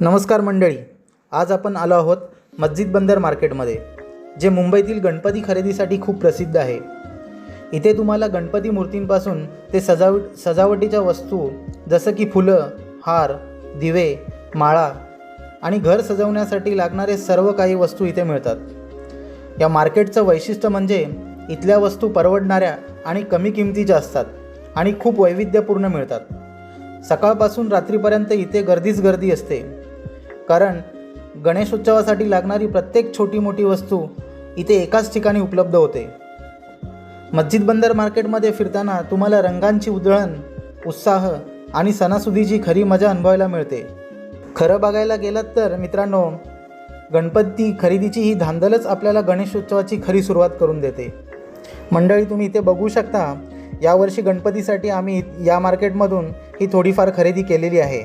नमस्कार मंडळी, आज आपण आलो आहोत मस्जिद बंदर मार्केटमध्ये, जे मुंबईतील गणपती खरेदीसाठी खूप प्रसिद्ध आहे। इथे तुम्हाला गणपती मूर्तींपासून ते सजावटीच्या वस्तू जसं की फुलं, हार, दिवे, माळा आणि घर सजवण्यासाठी लागणारे सर्व काही वस्तू इथे मिळतात। या मार्केटचं वैशिष्ट्य म्हणजे इथल्या वस्तू परवडणाऱ्या आणि कमी किमतीच्या असतात आणि खूप वैविध्यपूर्ण मिळतात। सकाळपासून रात्रीपर्यंत इथे गर्दीच गर्दी असते, कारण गणेशोत्सवासाठी लागणारी प्रत्येक छोटी मोठी वस्तू इथे एकाच ठिकाणी उपलब्ध होते। मस्जिद बंदर मार्केटमध्ये फिरताना तुम्हाला रंगांची उधळण, उत्साह आणि सणासुदीची खरी मजा अनुभवायला मिळते। खरं बघायला गेलात तर मित्रांनो, गणपती खरेदीची ही धांदलच आपल्याला गणेशोत्सवाची खरी सुरुवात करून देते। मंडळी, तुम्ही इथे बघू शकता, यावर्षी गणपतीसाठी आम्ही या मार्केटमधून ही थोडीफार खरेदी केलेली आहे।